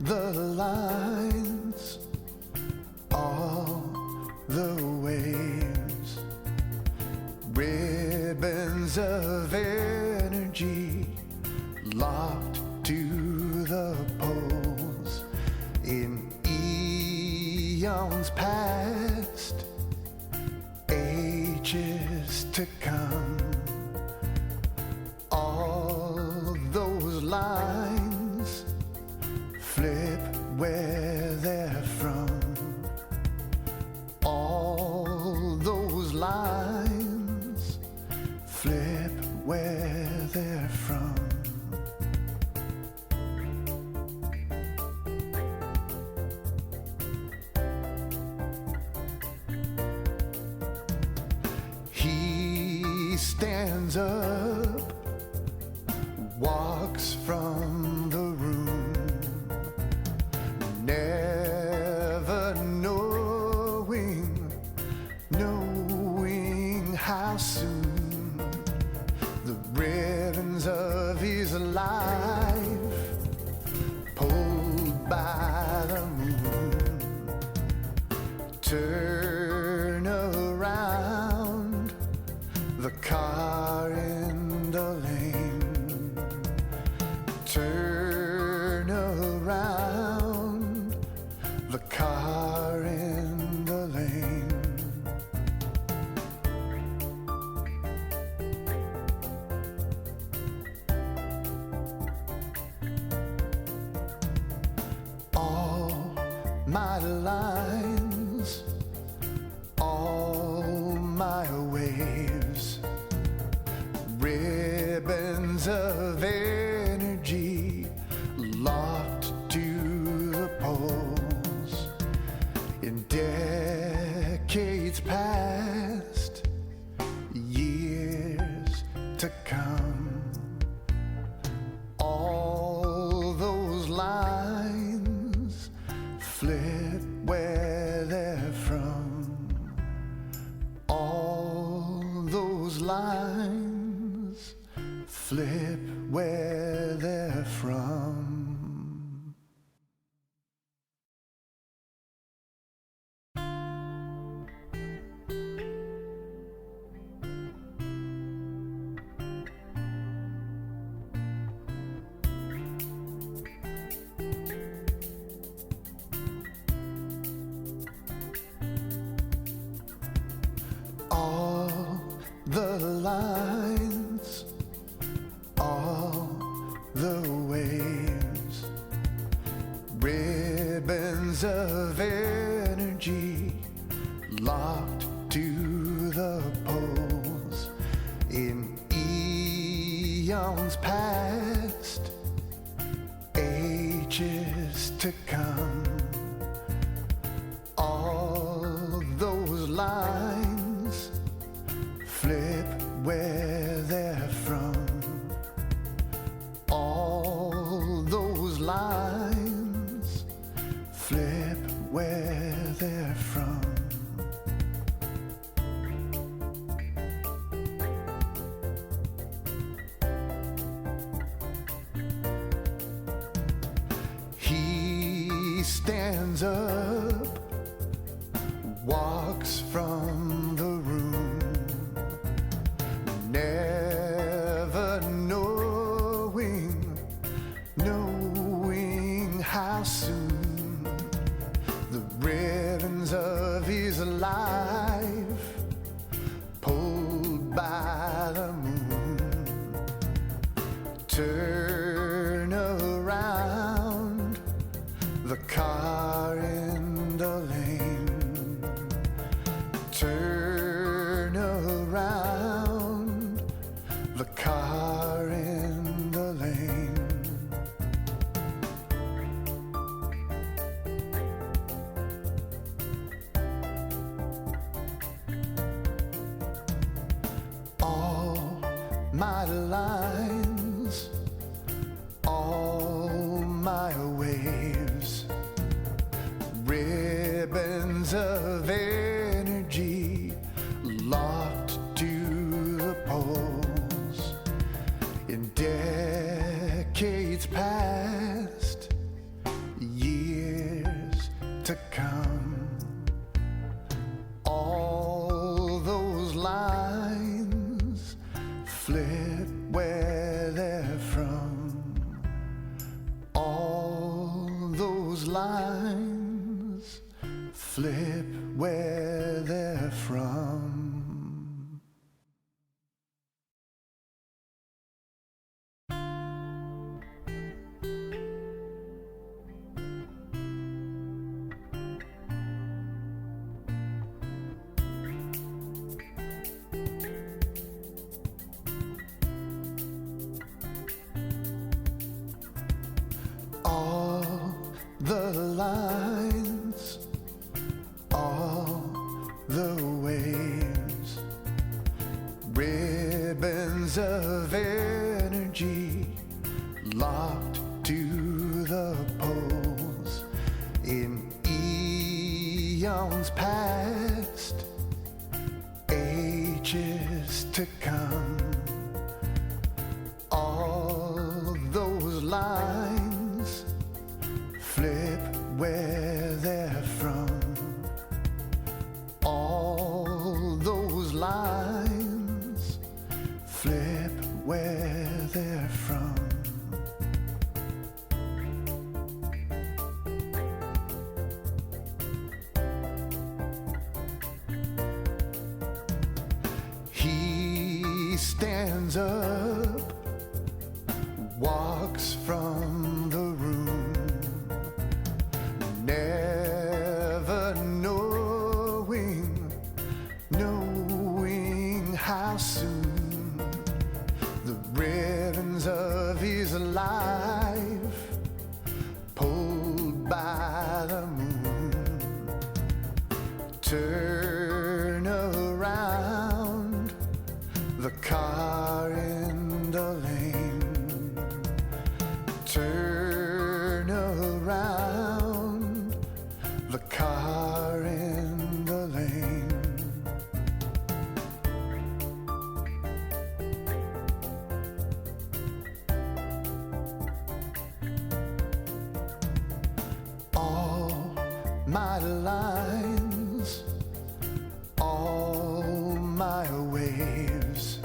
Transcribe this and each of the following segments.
the lines, all the waves, ribbons of energy locked to the poles in eons past, ages to come. All those lines flip where they're from. All those lines flip where they're from. He stands up, walks from the room, never knowing how soon the ribbons of his life pulled by the moon turn around the car in the lane, turn around the car in the lane. All my lines, all my waves, ribbons of energy locked to the poles in decades past, years to come. All those lines flip where they're from. All those lines flip where they're from. All the lines, all the waves, ribbons of energy locked to the poles in eons past, ages to come. All those lines flip where they're from. All those lines flip where they're from. He stands up, walks from the room, never knowing how soon the ribbons of his life pulled by the moon turn around the car in the lane, turn around the car in the lane. All my lines, all my waves, ribbons of energy locked to the poles in decades past, lines, all the waves, ribbons of energy locked to the poles in eons past, ages to come. All those lines flip where they're from. All those lines flip where they're from. He stands up, walks from the room, never knowing how soon the ribbons of his life pulled by the moon turn around the car in the lane, turn around the car in the lane. All my lines, all my waves,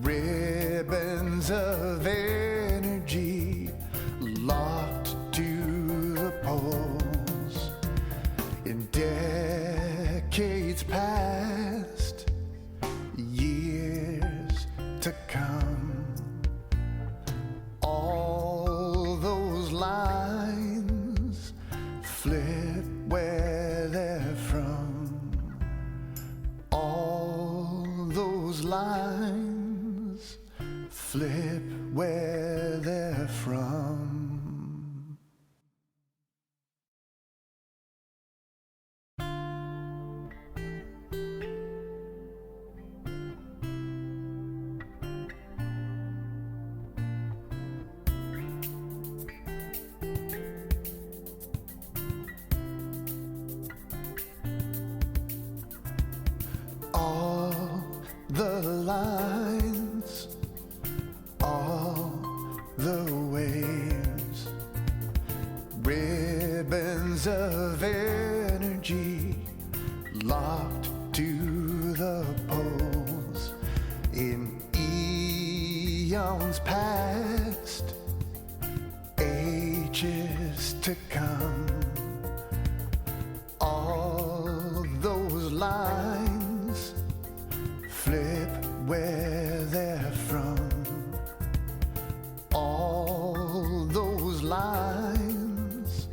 ribbons of energy locked to the poles in decades past, years to come. All those lines flip where they're from. All those lines flip where they're from. All the lines, all the waves, ribbons of energy locked to the poles in eons past, ages to come. All those lines flip where they're from. All those lines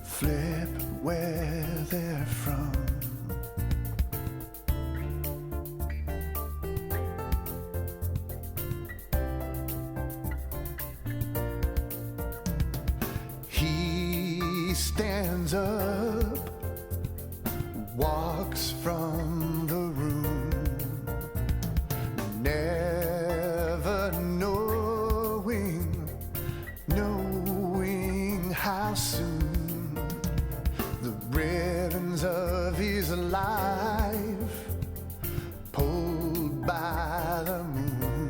flip where they're from. He stands up, walks from the room, never knowing how soon the ribbons of his life pulled by the moon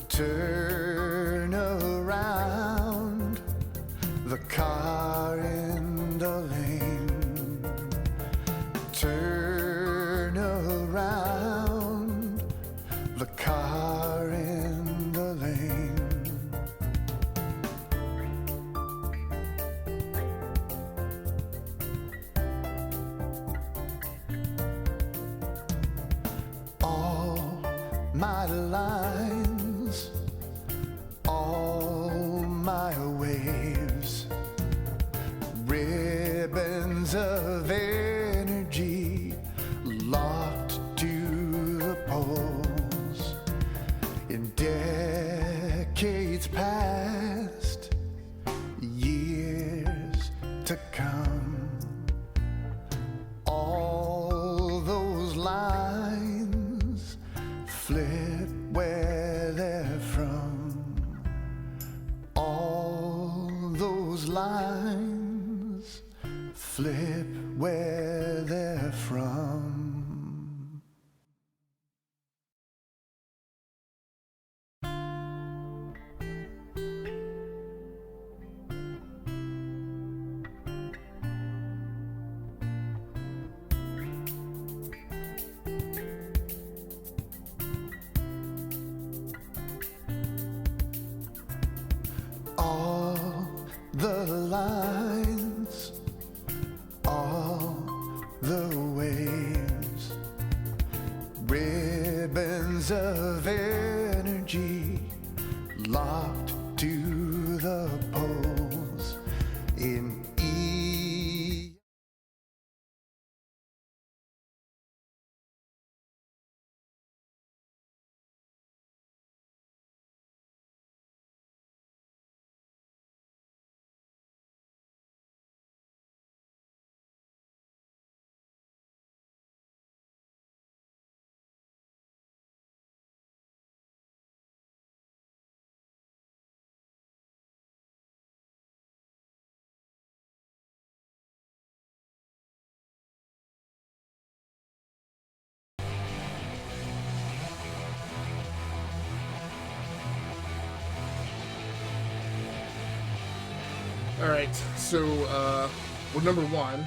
turn around the car in the lane, turn around the car in the lane. All my lines, all my waves, ribbons of energy locked to the poles in decades past, years flip where they're from. All those lines, flip where they're from. All the lines, all the waves, ribbons of energy locked to the poles in E. Alright, so, with number one,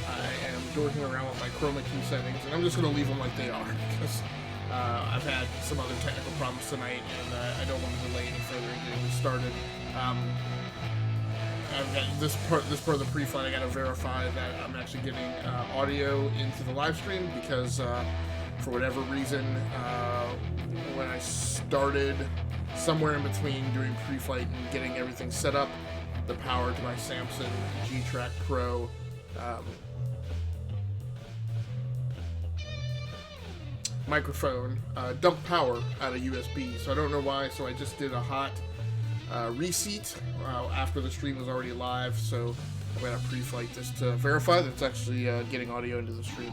I am dorking around with my chroma key settings, and I'm just going to leave them like they are, because I've had some other technical problems tonight, and I don't want to delay any further in getting this started. I've got this part of the pre-flight, I got to verify that I'm actually getting audio into the live stream, because for whatever reason, when I started somewhere in between doing pre-flight and getting everything set up, the power to my Samsung G-Track Pro microphone dumped power out of USB, so I don't know why. So I just did a hot reseat after the stream was already live, so I'm going to pre-flight this to verify that it's actually getting audio into the stream.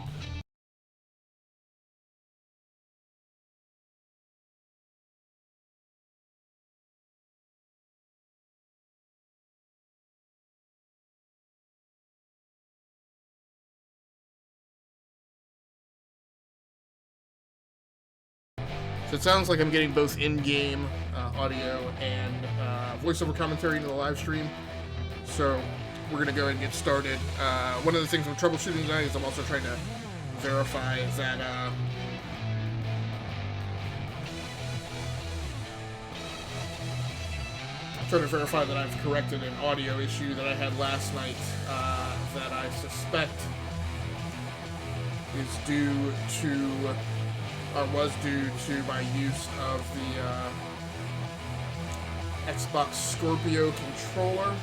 So it sounds like I'm getting both in-game audio and voiceover commentary into the live stream. So we're going to go ahead and get started. One of the things I'm troubleshooting tonight is I'm also trying to verify that I've corrected an audio issue that I had last night that I suspect is due to, or was due to, my use of the Xbox Scorpio controller.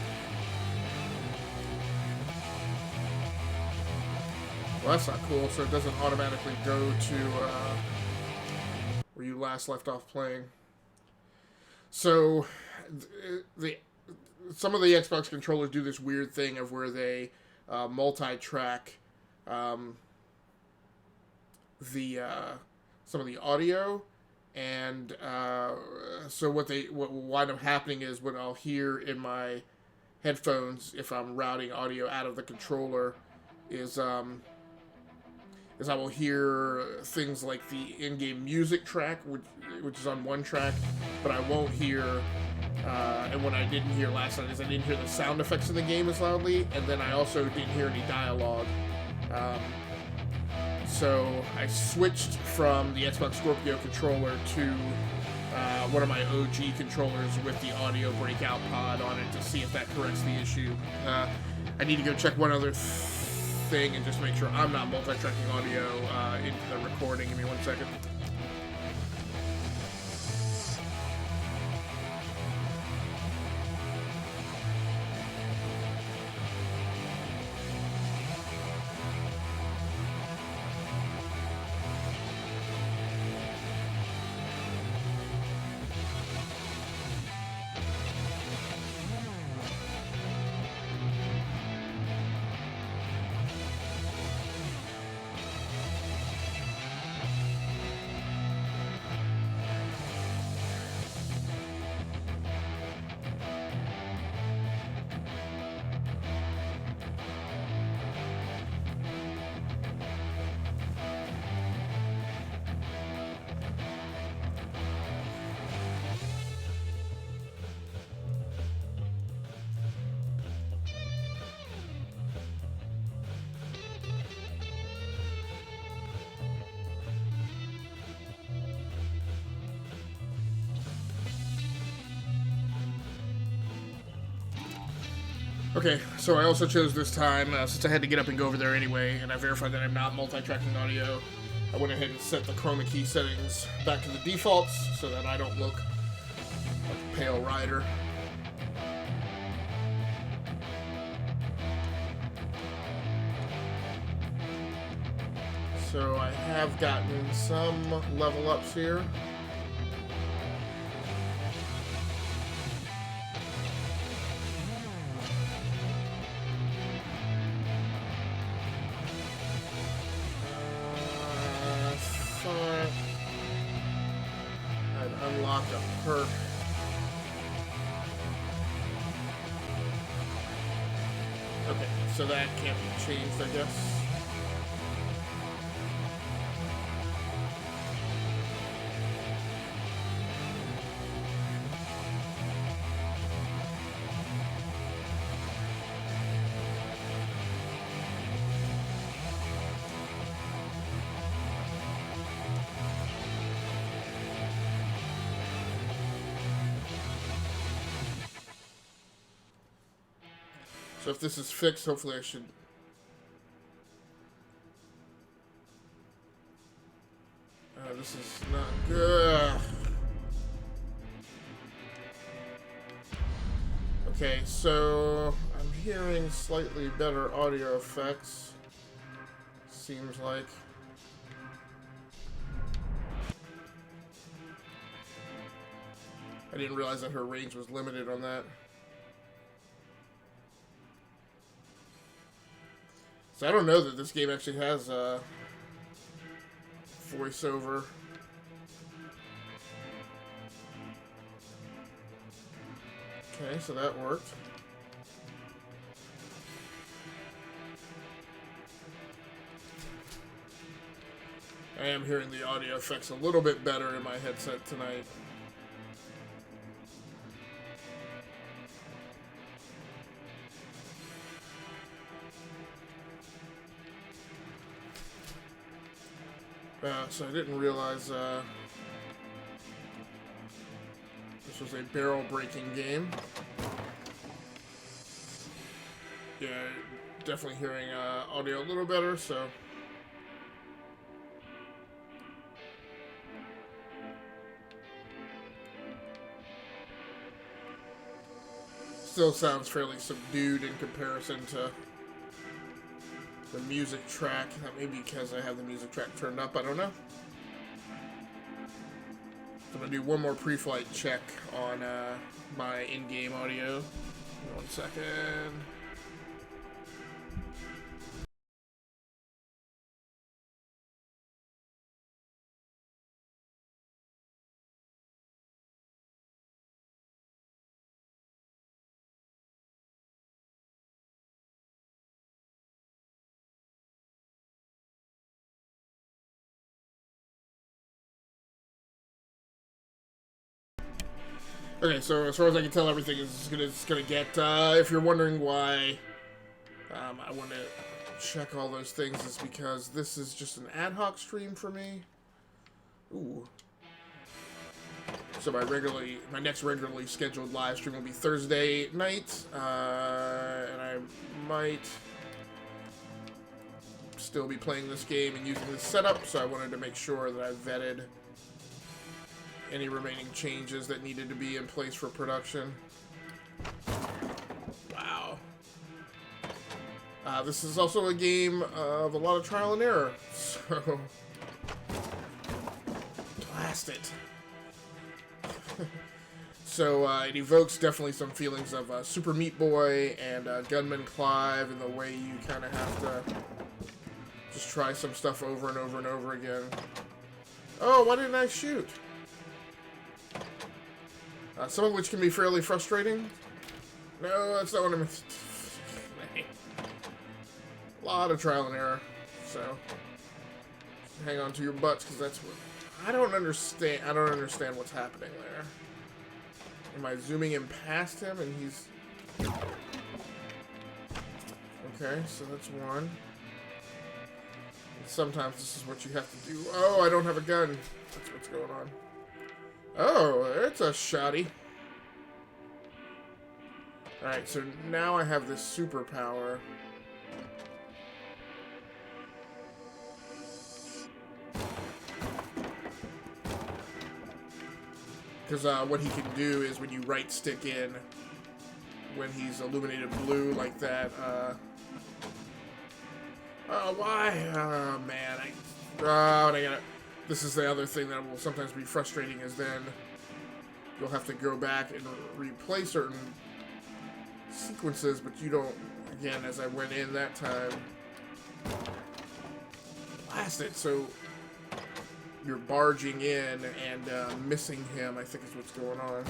Well, that's not cool, so it doesn't automatically go to where you last left off playing. So, some of the Xbox controllers do this weird thing of where they multi-track some of the audio, and so what will wind up happening is what I'll hear in my headphones if I'm routing audio out of the controller is I will hear things like the in-game music track, which is on one track, but I won't hear, and what I didn't hear last night is I didn't hear the sound effects in the game as loudly, and then I also didn't hear any dialogue. So I switched from the Xbox Scorpio controller to one of my OG controllers with the audio breakout pod on it to see if that corrects the issue. I need to go check one other thing and just make sure I'm not multi-tracking audio into the recording. Give me 1 second. Okay, so I also chose this time, since I had to get up and go over there anyway, and I verified that I'm not multi-tracking audio, I went ahead and set the chroma key settings back to the defaults so that I don't look like a pale rider. So I have gotten some level ups here. I'd unlocked a perk. Okay, so that can't be changed, I guess. So if this is fixed, hopefully I should... this is not good. Okay, so I'm hearing slightly better audio effects. Seems like. I didn't realize that her range was limited on that. So I don't know that this game actually has voiceover. Okay, so that worked. I am hearing the audio effects a little bit better in my headset tonight. So I didn't realize this was a barrel breaking game. Yeah, definitely hearing audio a little better, so. Still sounds fairly subdued in comparison to the music track. Maybe because I have the music track turned up, I don't know. I'm gonna do one more pre-flight check on my in-game audio. 1 second. Okay, so as far as I can tell, everything is gonna get. If you're wondering why I want to check all those things, is because this is just an ad hoc stream for me. Ooh. So my next regularly scheduled live stream will be Thursday night, and I might still be playing this game and using this setup. So I wanted to make sure that I vetted any remaining changes that needed to be in place for production. Wow. This is also a game of a lot of trial and error, so blast it. So it evokes definitely some feelings of Super Meat Boy and Gunman Clive, in the way you kind of have to just try some stuff over and over and over again. Oh, why didn't I shoot? Some of which can be fairly frustrating. No, that's not what I meant. A lot of trial and error. So hang on to your butts, because that's what I don't understand. I don't understand what's happening there. Am I zooming in past him and he's okay? So that's one. And sometimes this is what you have to do. Oh, I don't have a gun. That's what's going on. Oh, it's a shotty. Alright, so now I have this superpower. Because what he can do is when you right stick in, when he's illuminated blue like that, oh, why? Oh, man. This is the other thing that will sometimes be frustrating, is then you'll have to go back and replay certain sequences, but you don't, again, as I went in that time, blast it, so you're barging in and missing him, I think is what's going on.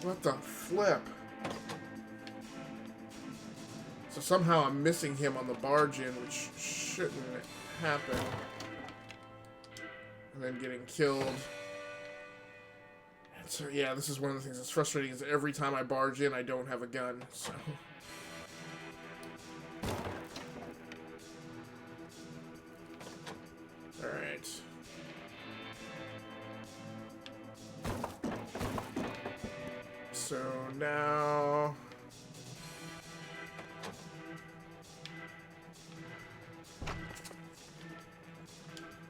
What the flip? So somehow I'm missing him on the barge in, which shouldn't happen. And then getting killed. And so yeah, this is one of the things that's frustrating, is that every time I barge in, I don't have a gun, so... Alright. So now...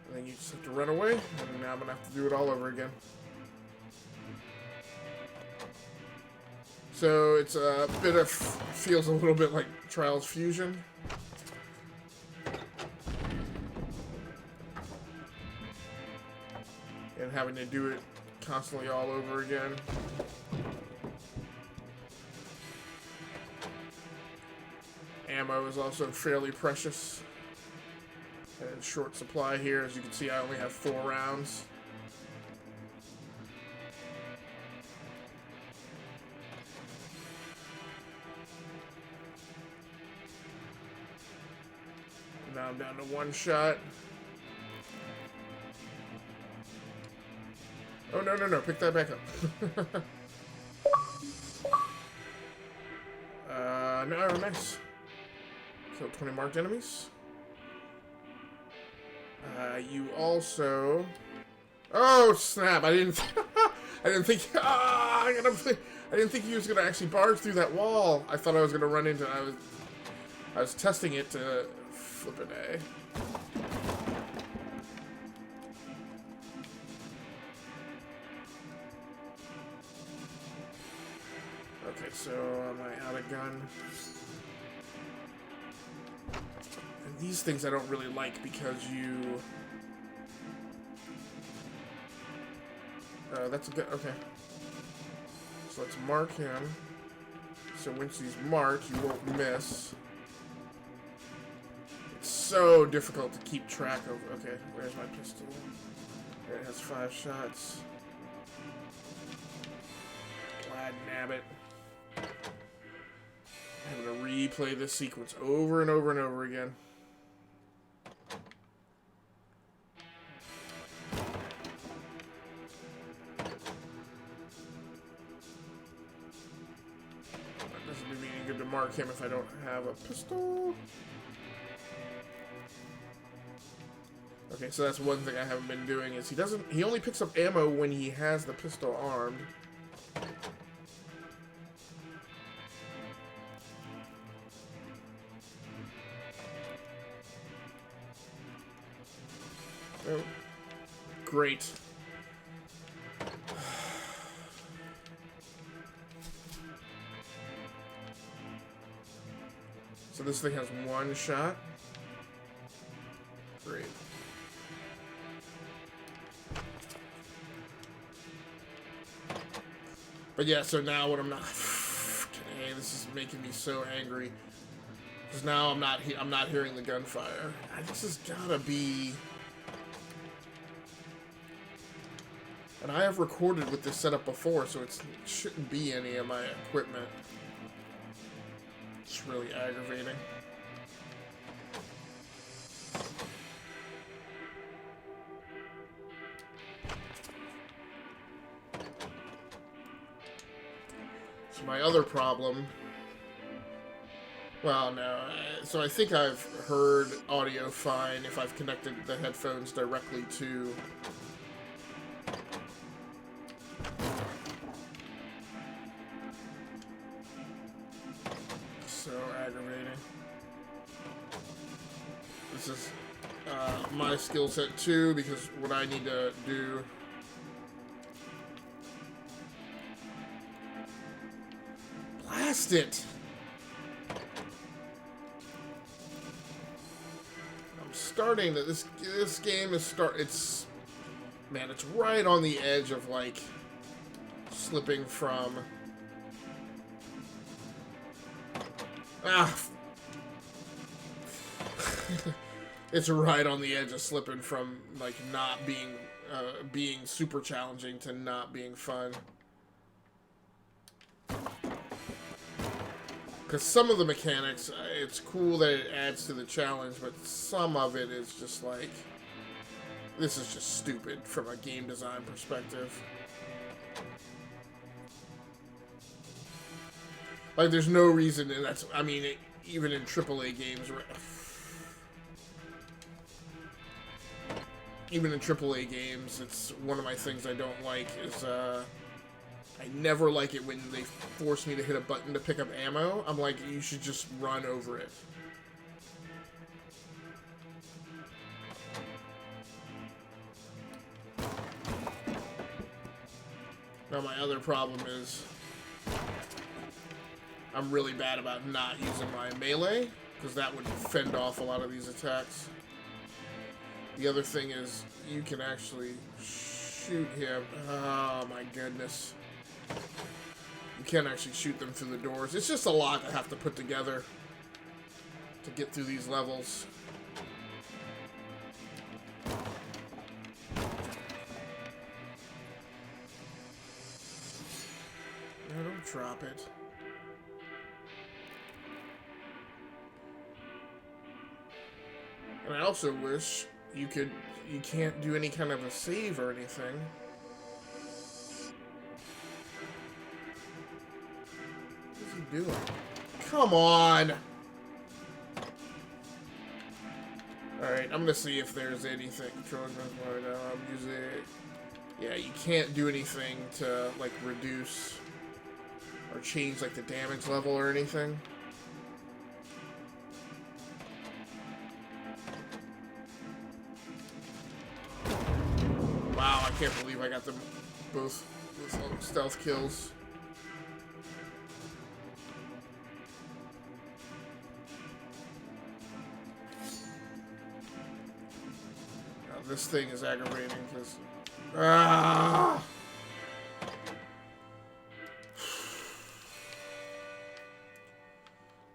And then you just have to run away, and now I'm gonna have to do it all over again. So it's a bit of... feels a little bit like Trials Fusion. And having to do it constantly all over again. Ammo is also fairly precious and in short supply here. As you can see, I only have 4 rounds. Now I'm down to 1 shot. Oh, no, no, no. Pick that back up. No, nice. Kill 20 marked enemies. You also... Oh, snap. I didn't... I didn't think... I didn't think he was going to actually barge through that wall. I thought I was going to run into... I was testing it to flip an A. Okay, so am I out of gun? And these things I don't really like because you... that's a good... Okay. So let's mark him. So once he's marked, you won't miss. It's so difficult to keep track of... Okay, where's my pistol? There, it has 5 shots. Glad nabbit. I'm going to replay this sequence over and over and over again. That doesn't do me any good to mark him if I don't have a pistol. Okay, so that's one thing I haven't been doing, is he only picks up ammo when he has the pistol armed. Oh, great. So this thing has 1 shot. Great. But yeah, so now what I'm not... Okay, this is making me so angry. Because now I'm not hearing the gunfire. This has gotta be... And I have recorded with this setup before, so it shouldn't be any of my equipment. It's really aggravating. So my other problem... Well, no. So I think I've heard audio fine if I've connected the headphones directly to... aggravating. This is my skill set too, because what I need to do... Blast it! I'm starting to... This game is it's... Man, it's right on the edge of, like, slipping from... Ah! It's right on the edge of slipping from, like, not being super challenging to not being fun. Because some of the mechanics, it's cool that it adds to the challenge, but some of it is just like... This is just stupid from a game design perspective. Like, there's no reason, and that's, I mean, even in AAA games, even in AAA games, it's one of my things I don't like is, I never like it when they force me to hit a button to pick up ammo. I'm like, you should just run over it. Now, my other problem is I'm really bad about not using my melee, because that would fend off a lot of these attacks. The other thing is you can actually shoot him. Oh, my goodness. You can't actually shoot them through the doors. It's just a lot I have to put together to get through these levels. No, don't drop it. And I also wish you can't do any kind of a save or anything. What's he doing? Come on! Alright, I'm gonna see if there's anything. Yeah, you can't do anything to, like, reduce or change, like, the damage level or anything. Wow, I can't believe I got them both with stealth kills. Now, this thing is aggravating because... Ah!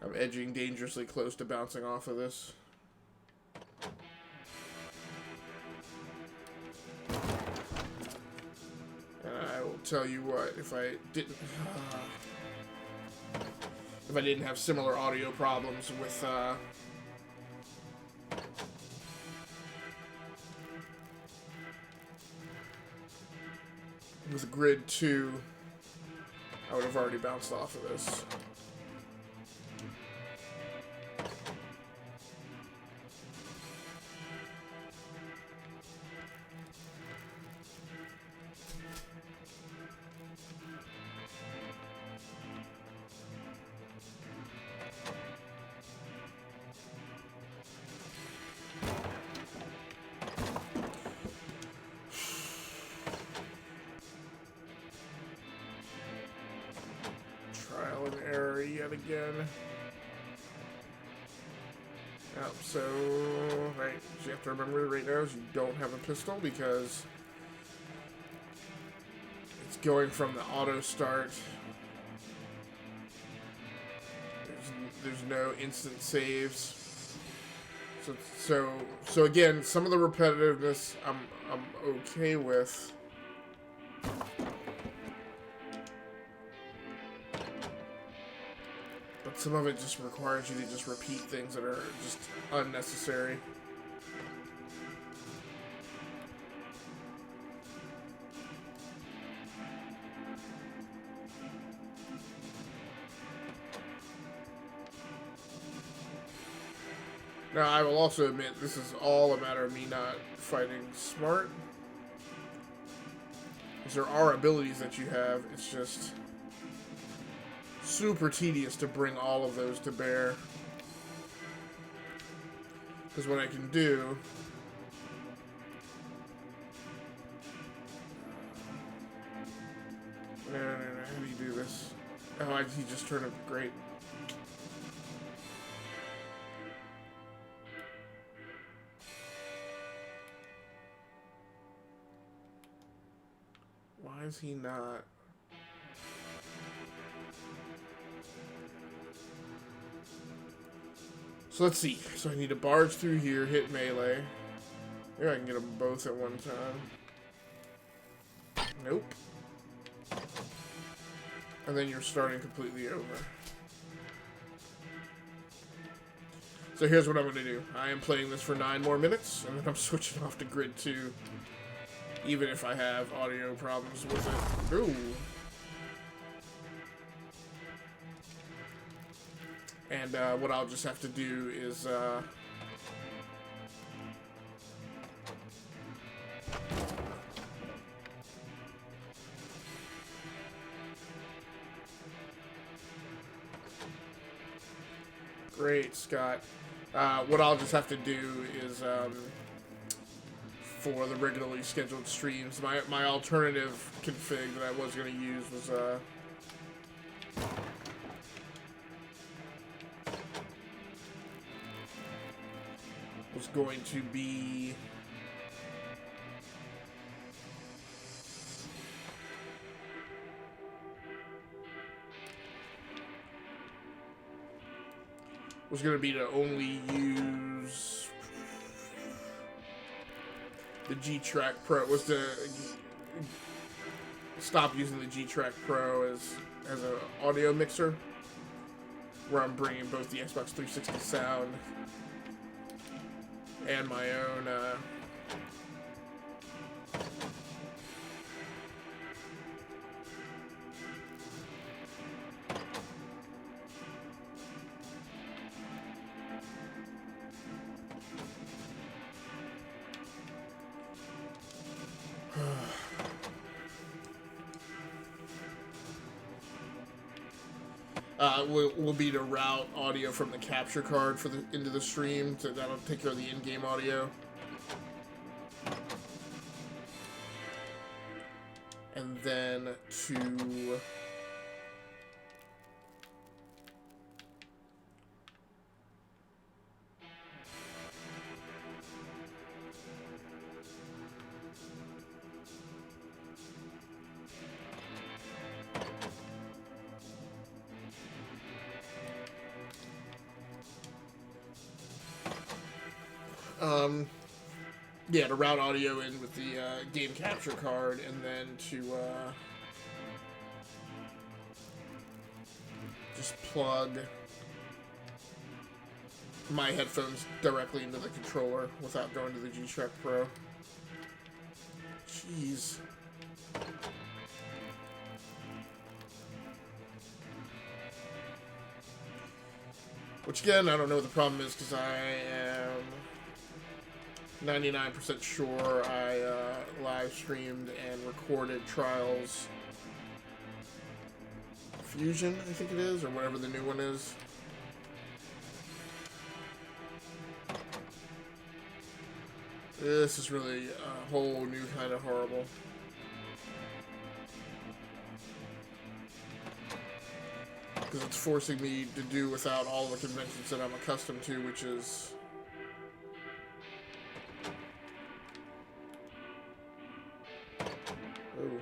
I'm edging dangerously close to bouncing off of this. And I will tell you what, if I didn't have similar audio problems with Grid 2, I would have already bounced off of this. Again. Yep, so, right, what you have to remember right now is you don't have a pistol because it's going from the auto start. There's no instant saves. So again, some of the repetitiveness I'm okay with. Some of it just requires you to just repeat things that are just unnecessary. Now, I will also admit this is all a matter of me not fighting smart. Because there are abilities that you have, it's just super tedious to bring all of those to bear. Because what I can do... No, how do you do this? Oh, he just turned it great. Why is he not? So let's see. So I need to barge through here, hit melee. Maybe I can get them both at one time. Nope. And then you're starting completely over. So here's what I'm going to do. I am playing this for 9 more minutes, and then I'm switching off to Grid 2. Even if I have audio problems with it. Ooh. And what I'll just have to do is... Great, Scott. What I'll just have to do is... for the regularly scheduled streams. My alternative config that I was going to use was going to be to only use the G-Track Pro. Was to stop using the G-Track Pro as an audio mixer, where I'm bringing both the Xbox 360 sound and my own will be to route audio from the capture card for into the stream, so that'll take care of the in-game audio. And then to yeah, to route audio in with the game capture card, and then to just plug my headphones directly into the controller without going to the G-Track Pro. Jeez. Which again, I don't know what the problem is, because I am 99% sure I live streamed and recorded Trials Fusion, I think it is, or whatever the new one is. This is really a whole new kind of horrible. Because it's forcing me to do without all the conventions that I'm accustomed to, which is... Oh.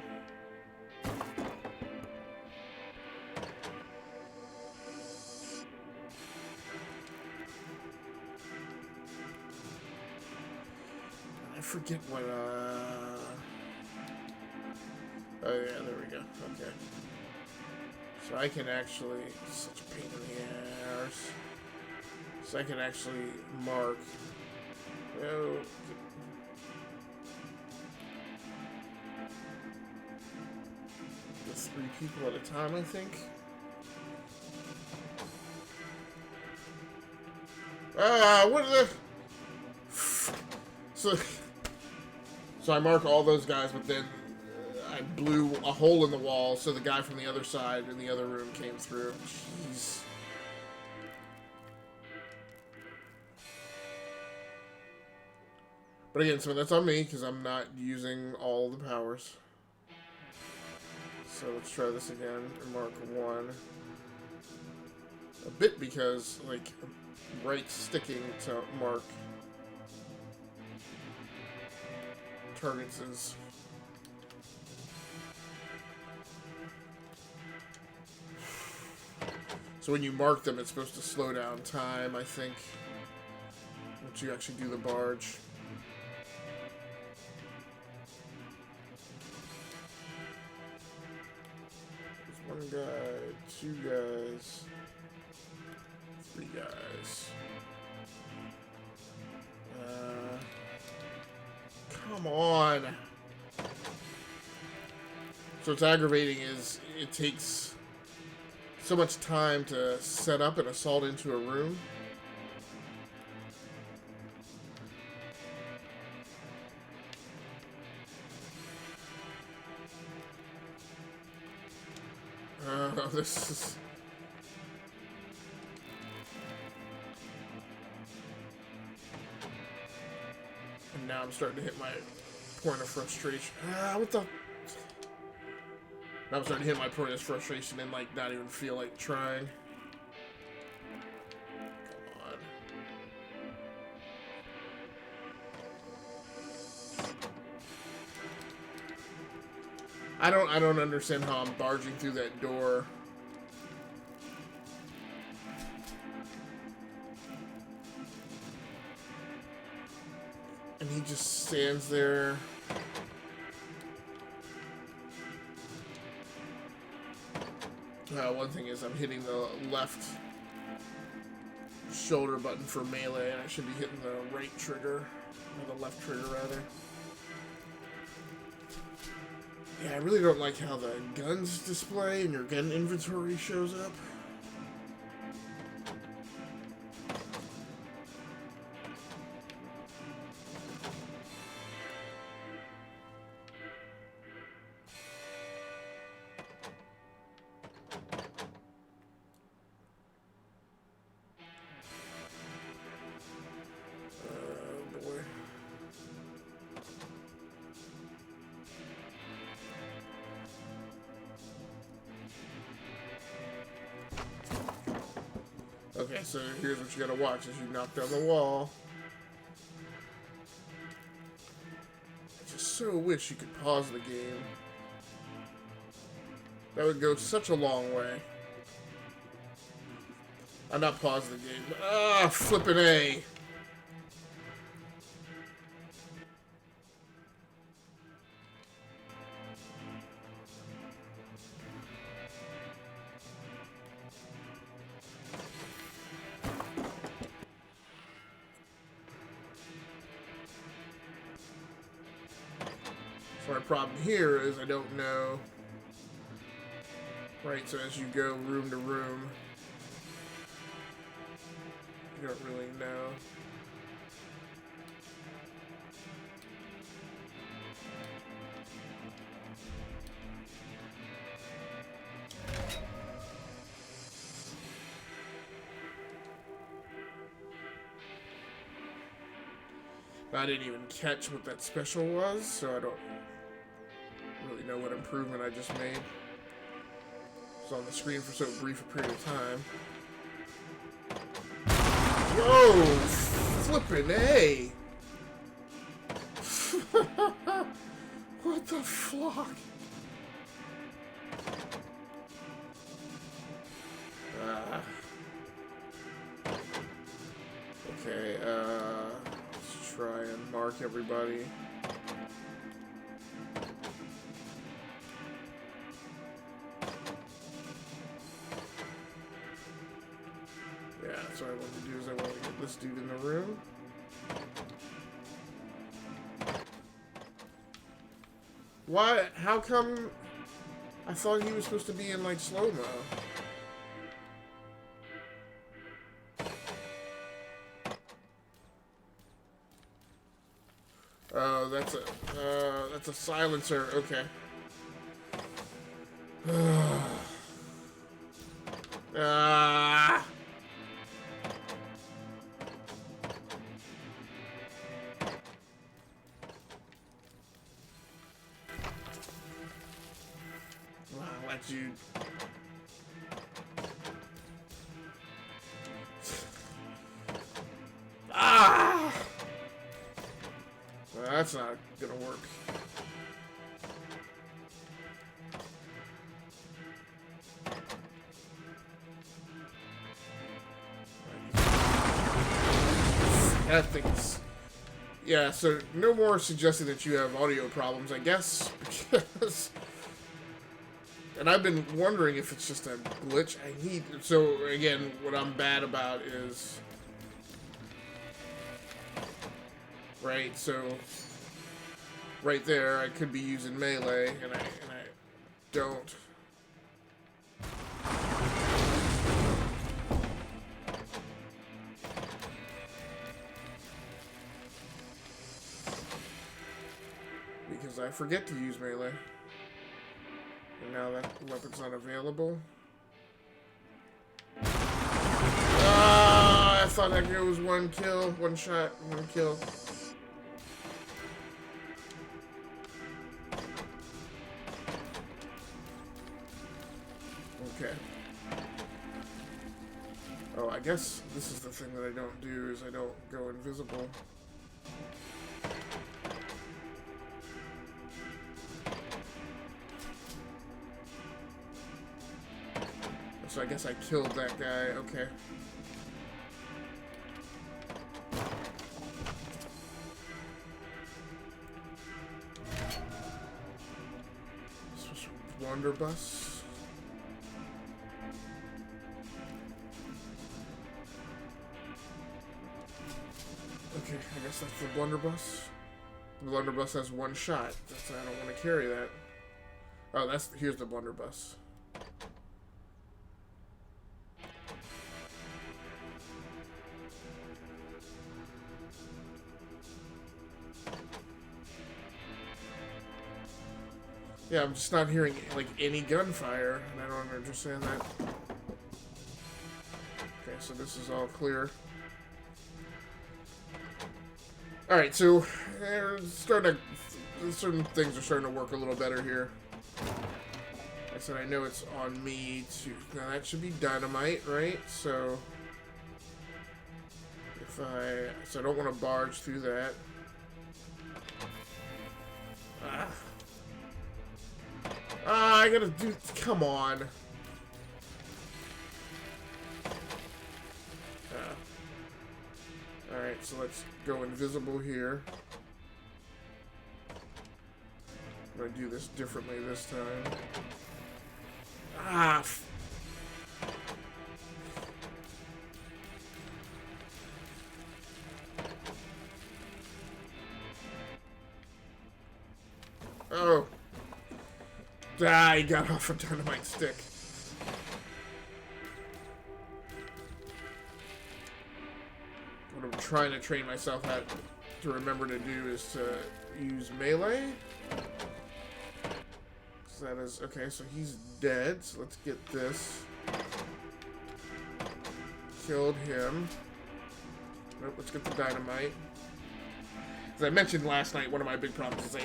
I forget what, Oh yeah, there we go. Okay. So I can actually... Such a pain in the arse. So I can actually mark... Oh... With 3 people at a time, I think. What are the... So I mark all those guys, but then I blew a hole in the wall so the guy from the other side in the other room came through. Jeez. But again, so that's on me because I'm not using all the powers. So let's try this again and mark 1. A bit because, like, right sticking to mark targets is... So when you mark them, it's supposed to slow down time, I think, once you actually do the barge. There's 1 guy, 2 guys, 3 guys. Come on. So what's aggravating is it takes so much time to set up an assault into a room. This is... And now I'm starting to hit my point of frustration. What the... Now I'm starting to hit my point of frustration and, like, not even feel like trying. Come on. I don't understand how I'm barging through that door. And he just stands there. One thing is I'm hitting the left shoulder button for melee, and I should be hitting the right trigger, or the left trigger rather. Yeah, I really don't like how the guns display and your gun inventory shows up. Okay, so here's what you gotta watch as you knock down the wall. I just so wish you could pause the game. That would go such a long way. I'm not pausing the game. Ah, flippin' A. So my problem here is I don't know. Right, so as you go room to room, you don't really know. I didn't even catch what that special was, so I don't really know what improvement I just made. It was on the screen for so brief a period of time. Whoa! Flippin' A! What the flock? Okay, let's try and mark everybody. Yeah, that's what I want to do is I want to get this dude in the room. Why? How come? I thought he was supposed to be in like slow-mo. Oh, that's a silencer. Okay. Ah. Wow, let you. Ah! Well, that's not gonna work. That thing's... Yeah, so no more suggesting that you have audio problems, I guess, because... And I've been wondering if it's just a glitch. I need... So, again, what I'm bad about is... Right, so... Right there, I could be using melee, and I don't. Because I forget to use melee. And now that weapon's not available. Ah, I thought that was one kill, one shot, one kill. Okay. Oh, I guess this is the thing that I don't do, is I don't go invisible. So I guess I killed that guy. Okay. This was Blunderbuss. Okay, I guess that's the Blunderbuss. The Blunderbuss has one shot. That's, I don't want to carry that. Oh, that's... Here's the Blunderbuss. Yeah, I'm just not hearing, like, any gunfire, and I don't understand that. Okay, so this is all clear. Alright, so, certain things are starting to work a little better here. Like I said, I know it's on me to... Now, that should be dynamite, right? So, if I... So I don't want to barge through that. Ah. Ah, I gotta do... Come on. Alright, so let's go invisible here. I'm gonna do this differently this time. Ah! Oh! Ah, he got off a dynamite stick. What I'm trying to train myself at to remember to do is to use melee. So that is... Okay, so he's dead. So let's get this. Killed him. Nope, let's get the dynamite. As I mentioned last night, one of my big problems is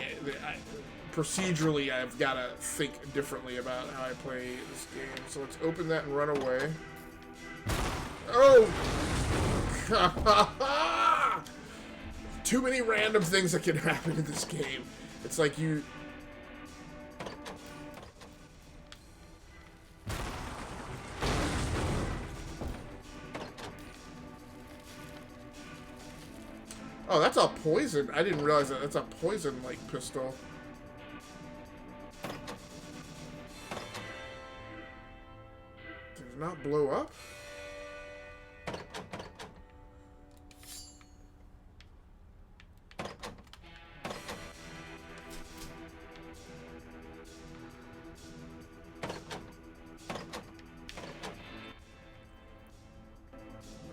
procedurally, I've got to think differently about how I play this game. So let's open that and run away. Oh! Too many random things that can happen in this game. It's like you... Oh, that's a poison. I didn't realize that. That's a poison, like, pistol. Does it not blow up?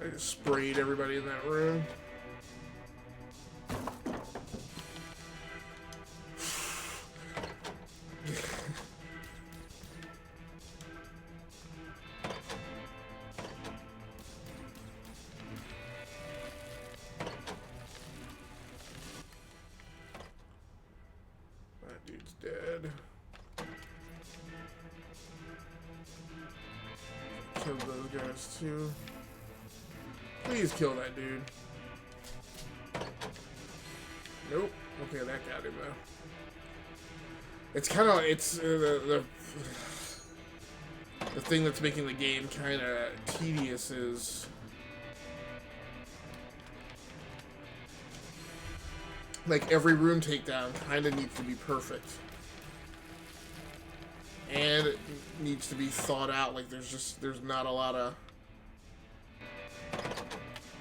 I just sprayed everybody in that room. dead. Kill those guys too. Please kill that dude. Nope. Okay, that got him though. It's kind of the thing that's making the game kind of tedious is like every room takedown kind of needs to be perfect, and it needs to be thought out. Like there's not a lot of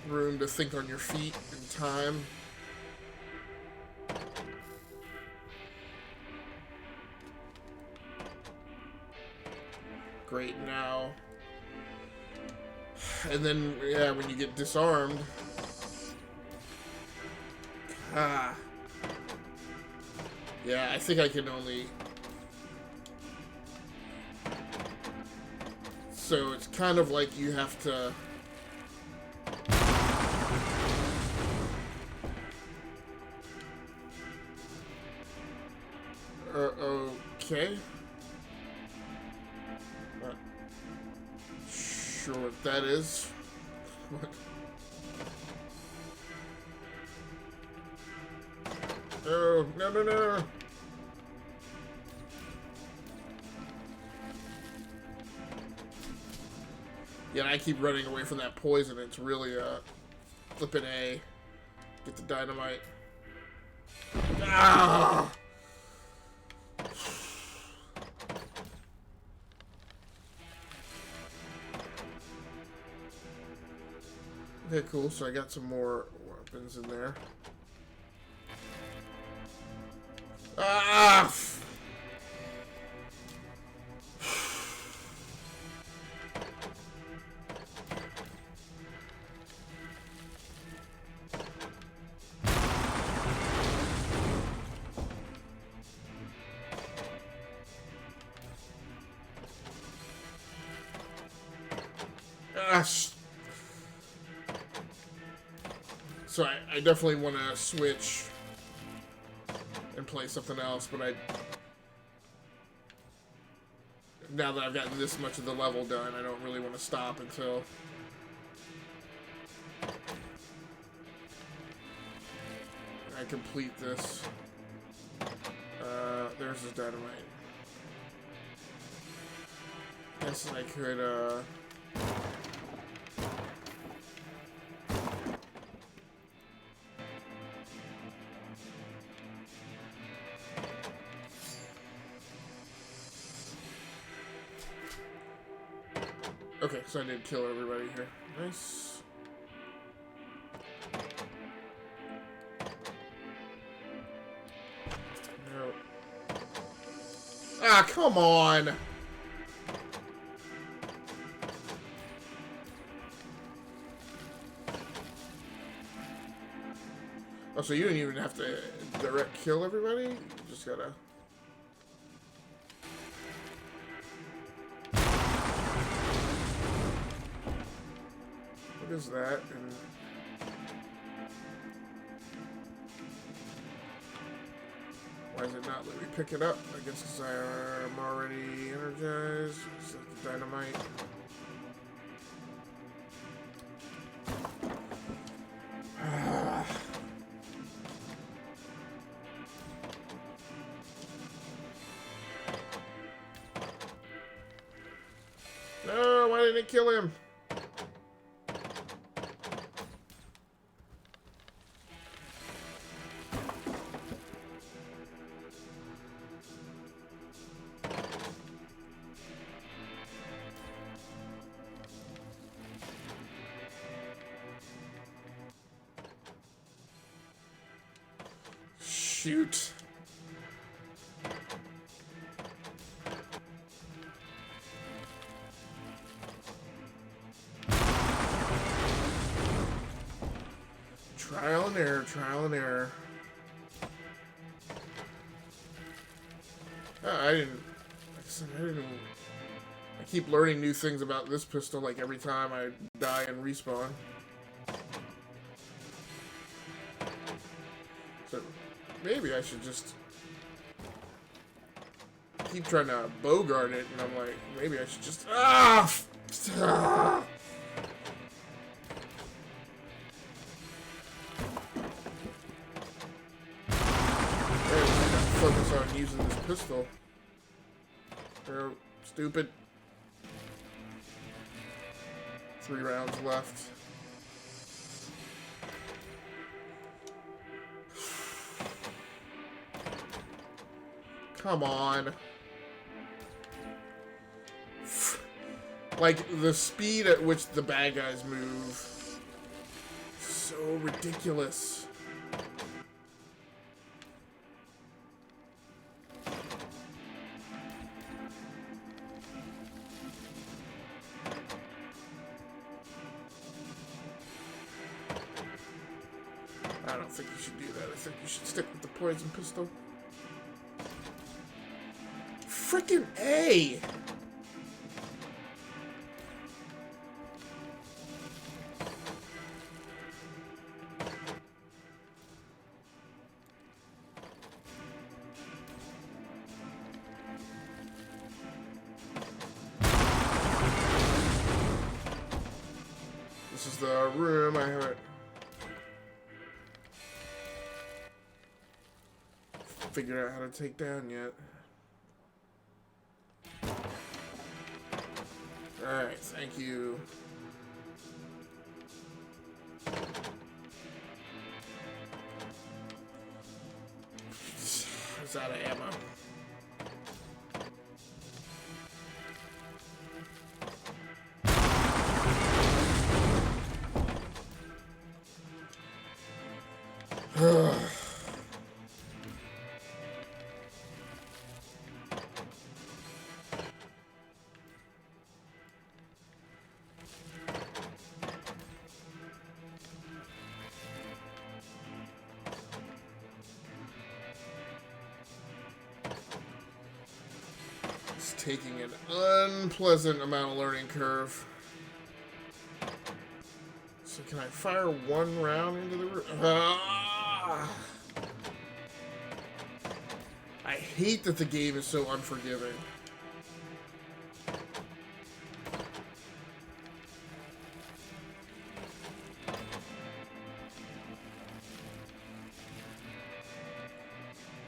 room to think on your feet and time. Great now. And then, yeah, when you get disarmed. Ah. Yeah, I think I can only... So it's kind of like you have to... Okay. Not sure what that is. Oh, no, no, no. Yeah, and I keep running away from that poison. It's really flipping A. Get the dynamite. Ah! Okay, cool. So I got some more weapons in there. Ah! So I definitely want to switch and play something else, but now that I've gotten this much of the level done, I don't really want to stop until I complete this. There's his dynamite. Guess I could, Okay, so I did kill everybody here. Nice. No. Ah, come on! Oh, so you didn't even have to direct kill everybody? You just gotta... What is that? And why is it not let me pick it up? I guess because I'm already energized. Is that the dynamite? No, why didn't it kill him? Shoot. Trial and error, trial and error. I didn't. I keep learning new things about this pistol, like every time I die and respawn. So maybe I should just keep trying to bogart it, and I'm like, maybe I should just... Ah! Ah! Focus on using this pistol. Oh, stupid. 3 rounds left. Come on. Like, the speed at which the bad guys move. So ridiculous. I don't think you should do that. I think you should stick with the poison pistol. Frickin' A! This is the room I haven't figured out how to take down yet. Alright, thank you. It's out of ammo. Taking an unpleasant amount of learning curve. So can I fire 1 round into the room? I hate that the game is so unforgiving.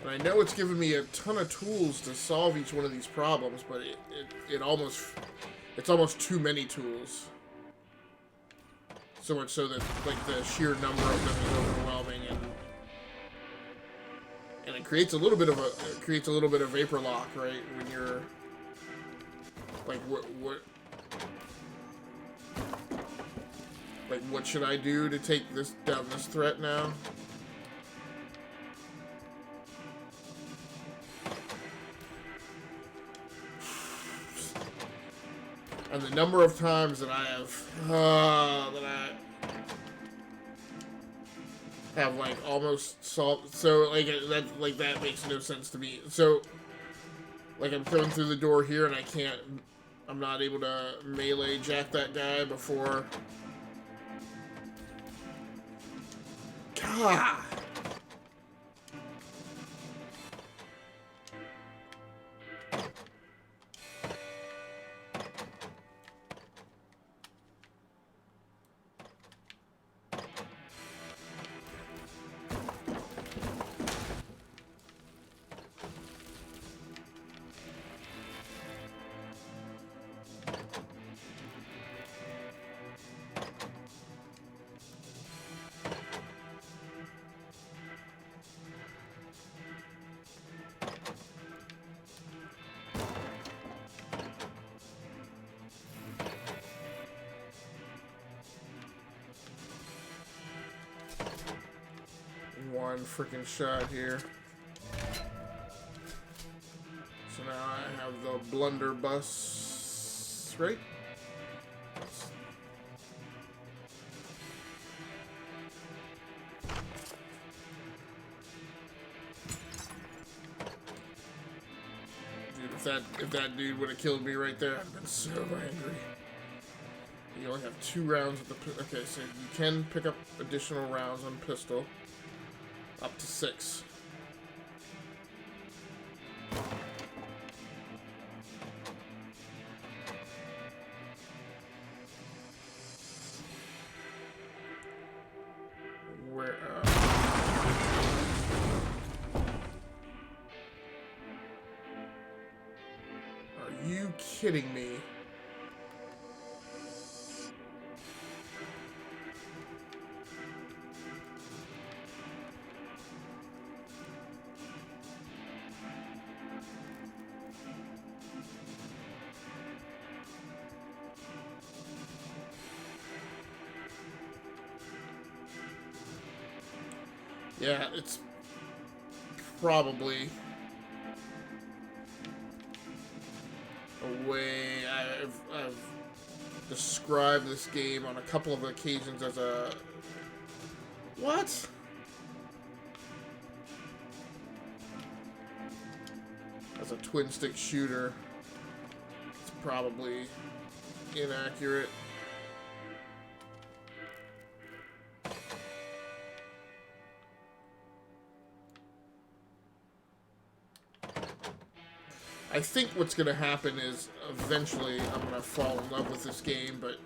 I know it's given me a ton of tools to solve each one of these problems, but it's almost too many tools. So much so that like the sheer number of them is overwhelming, and it creates a little bit of vapor lock, right? When you're like, what should I do to take down this threat now? And the number of times that I have like almost solved, so like that makes no sense to me. So like I'm coming through the door here and I'm not able to melee jack that guy before. God. One freaking shot here. So now I have the blunderbuss, right? Dude, if that dude would have killed me right there, I'd have been so angry. You only have 2 rounds with the okay, so you can pick up additional rounds on pistol. Up to 6. Are you kidding me? Yeah, it's probably a way I've described this game on a couple of occasions as a... What? As a twin-stick shooter. It's probably inaccurate. I think what's going to happen is eventually I'm going to fall in love with this game, but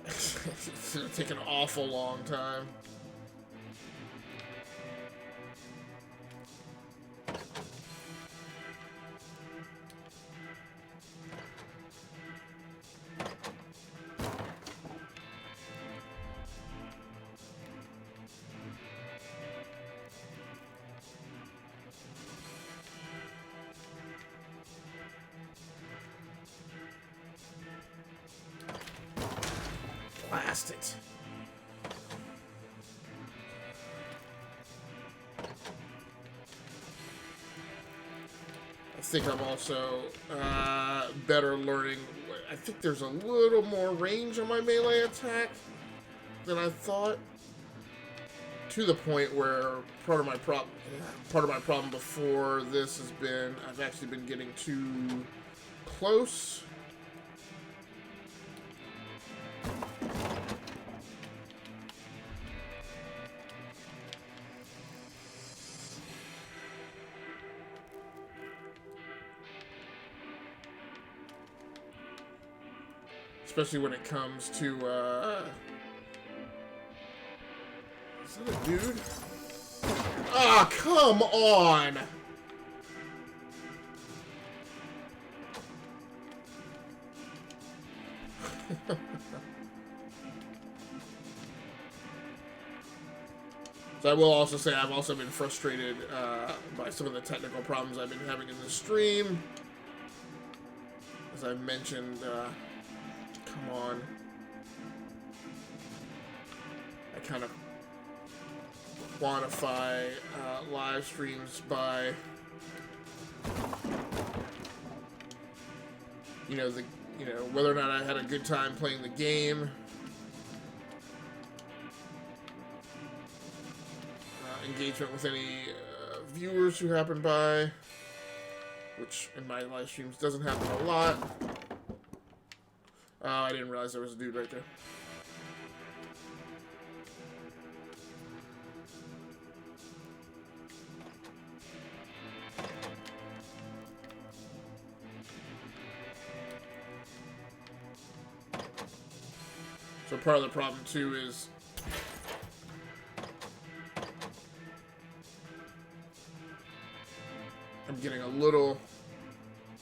it's going to take an awful long time. Blast it. I think I'm also better learning. I think there's a little more range on my melee attack than I thought. To the point where part of my problem before this has been I've actually been getting too close. Especially when it comes to, is that a dude? Ah, come on! So I will also say I've also been frustrated by some of the technical problems I've been having in the stream. As I mentioned, come on. I kind of quantify live streams by, whether or not I had a good time playing the game, engagement with any viewers who happen by, which in my live streams doesn't happen a lot. Oh, I didn't realize there was a dude right there. So part of the problem too is I'm getting a little...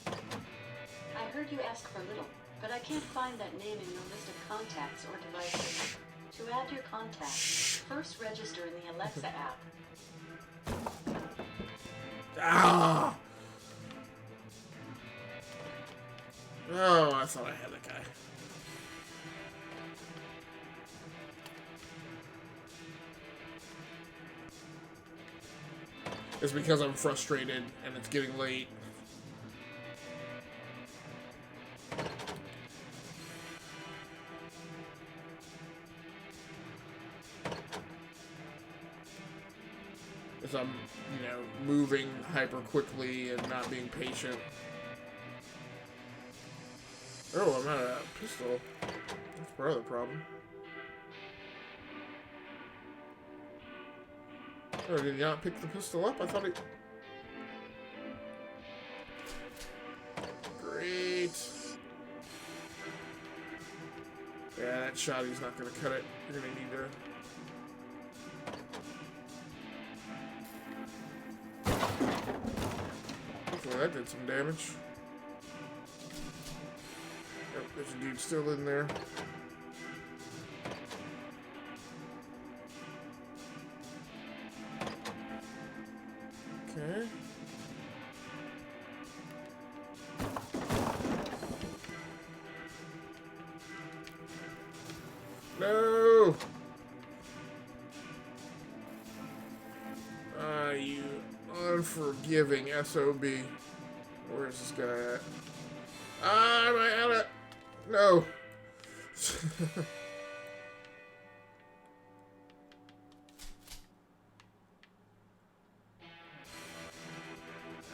I heard you ask for little, but I can't find that name in your list of contacts or devices. To add your contacts, first register in the Alexa app. Ah! Oh, I thought I had that guy. It's because I'm frustrated and it's getting late. As I'm, moving hyper quickly and not being patient. Oh, I'm out of pistol. That's part of the problem. Oh, did he not pick the pistol up? I thought he... Great. Yeah, that shot, he's not going to cut it. You're going to need to... Hopefully Hopefully that did some damage. Oh, there's a dude still in there. Okay. No! You unforgiving SOB. Where's this guy at? Am I out of... No.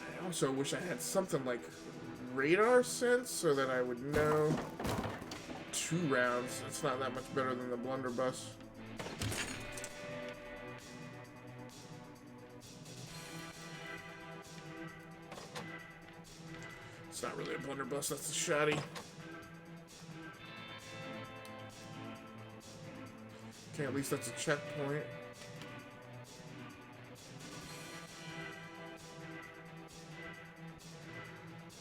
I also wish I had something like radar sense so that I would know 2 rounds. It's not that much better than the blunderbuss. It's not really a blunderbuss, that's a shotty. Okay, at least that's a checkpoint.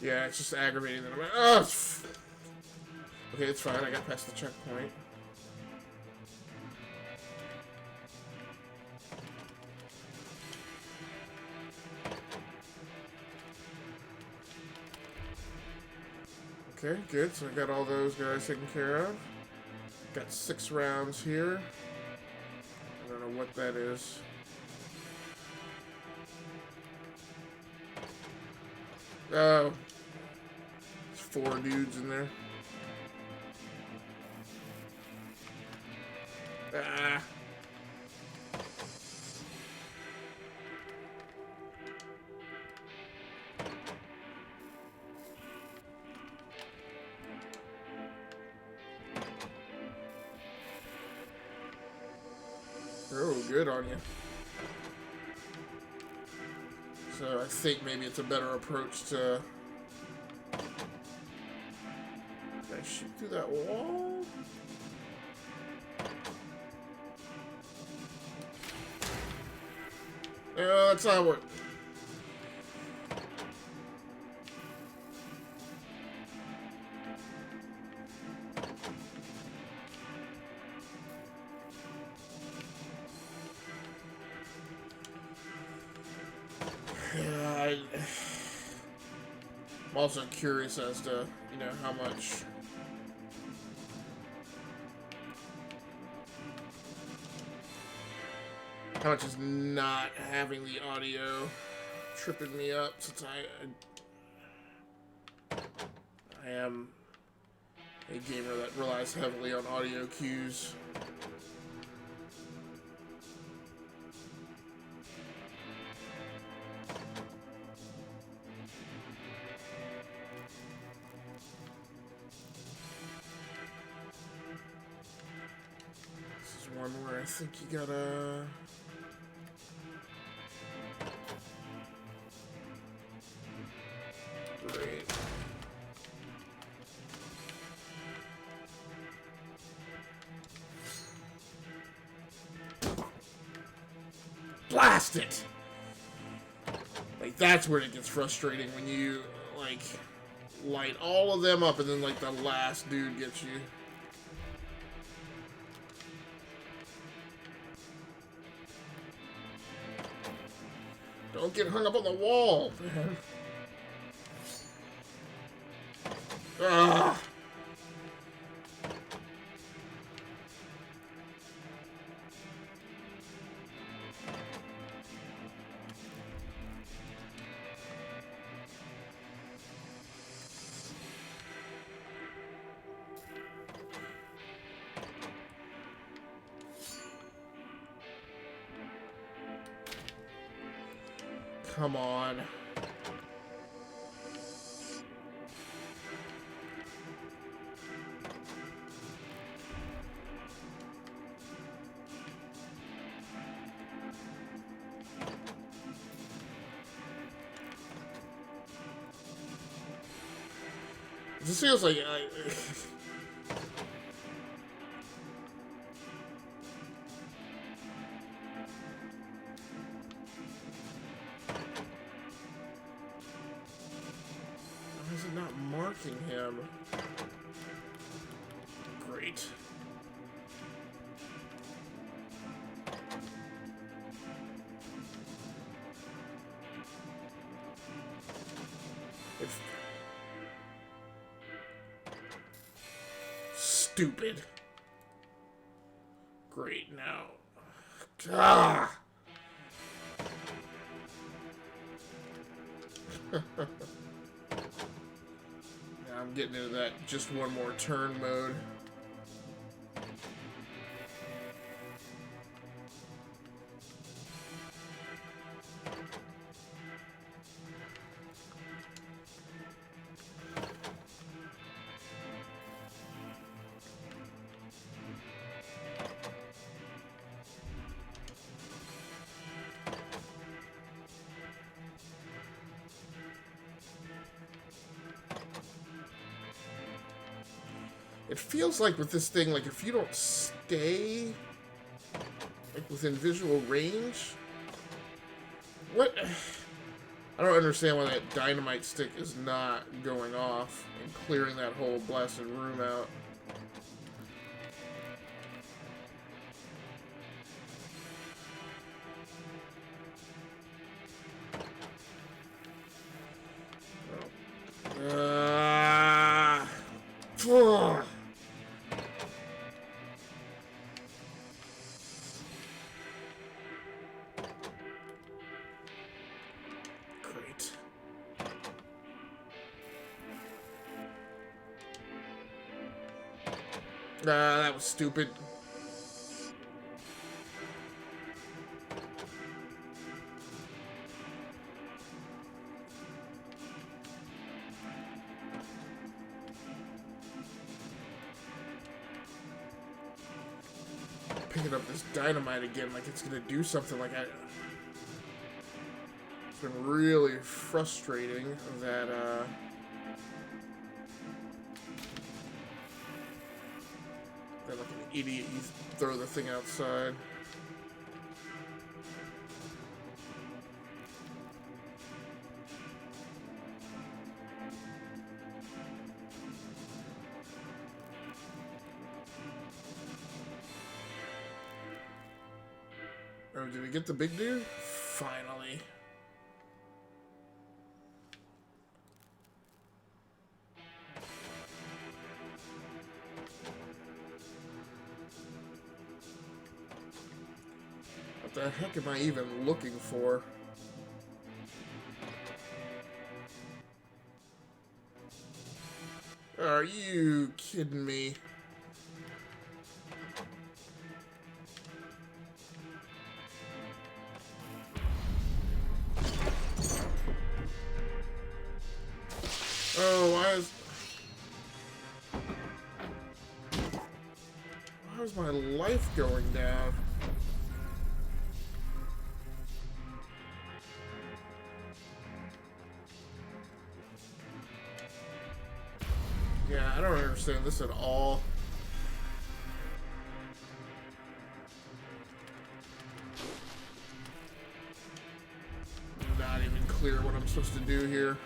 Yeah, it's just aggravating that I'm like, oh! Okay, it's fine, I got past the checkpoint. Okay, good. So I got all those guys taken care of. Got 6 rounds here. I don't know what that is. Oh. There's 4 dudes in there. Ah. Oh, good on you. So I think maybe it's a better approach to... Can I shoot through that wall? No, that's not what... Yeah, I'm also curious as to, you know, how much is not having the audio tripping me up, since I am a gamer that relies heavily on audio cues. This is one where I think you gotta... Great. Blast it! Like, that's where it gets frustrating, when you, like, light all of them up and then, like, the last dude gets you. Don't get hung up on the wall, man. Ah. Come on. It just feels like not marking him. Great. It's stupid. Great, now. Ah! Now I'm getting into that just one more turn mode. It feels like with this thing, like if you don't stay like within visual range, what? I don't understand why that dynamite stick is not going off and clearing that whole blasted room out. Ugh. Great. That was stupid. Picking up this dynamite again like it's gonna do something. Like it's been really frustrating that that like an idiot you throw the thing outside. Oh, did we get the big dude? Finally. What the heck am I even looking for? Are you kidding me? Oh, why is my life going down? Yeah, I don't understand this at all. Not even clear what I'm supposed to do here.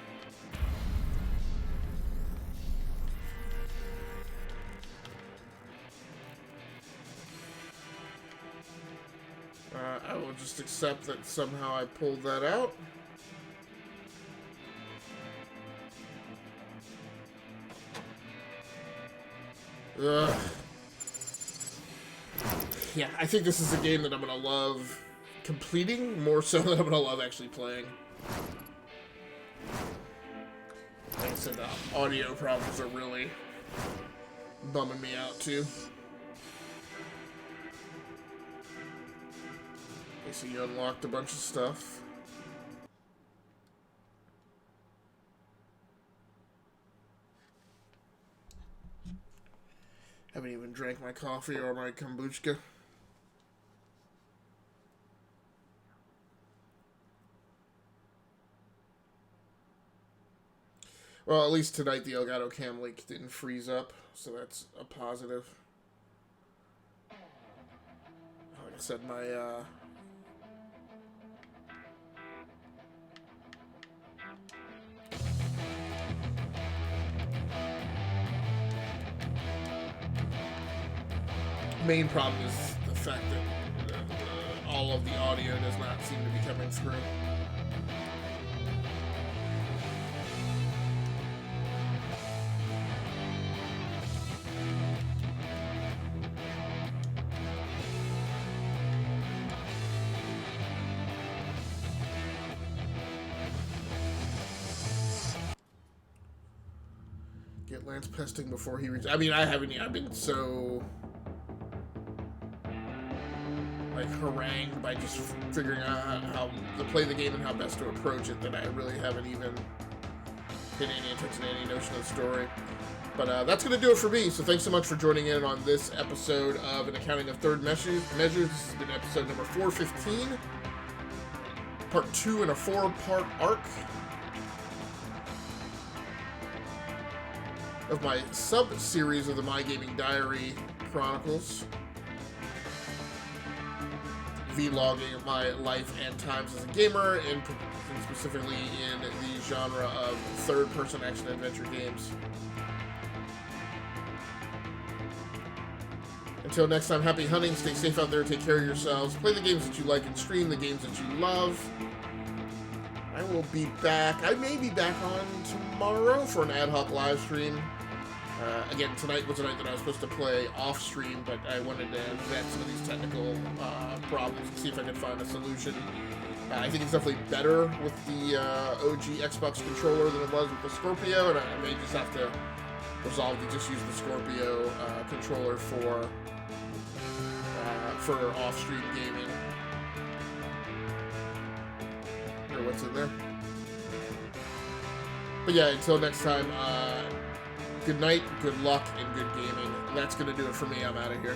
I will just accept that somehow I pulled that out. Ugh. Yeah, I think this is a game that I'm gonna love completing more so than I'm gonna love actually playing. Like I said, the audio problems are really bumming me out too. So you unlocked a bunch of stuff. Haven't even drank my coffee or my kombucha. Well, at least tonight the Elgato Cam Link didn't freeze up, so that's a positive. Like I said, my main problem is the fact that all of the audio does not seem to be coming through. Get Lance pesting before he reaches. I mean, I've been so like harangued by just figuring out how to play the game and how best to approach it that I really haven't even paid any attention to any notion of the story. But that's going to do it for me. So thanks so much for joining in on this episode of An Accounting of Third Measures. This has been episode number 415, part 2 in a 4-part arc of my sub-series of the My Gaming Diary Chronicles, vlogging my life and times as a gamer, and specifically in the genre of third-person action-adventure games. Until next time, happy hunting, stay safe out there, take care of yourselves, play the games that you like and stream the games that you love. I will be back. I may be back on tomorrow for an ad hoc live stream. Again, tonight was a night that I was supposed to play off stream, but I wanted to vet some of these technical problems and see if I could find a solution. I think it's definitely better with the OG Xbox controller than it was with the Scorpio, and I may just have to resolve to just use the Scorpio controller for off-stream gaming. Or what's in there. But yeah, until next time, good night, good luck, and good gaming. That's going to do it for me. I'm out of here.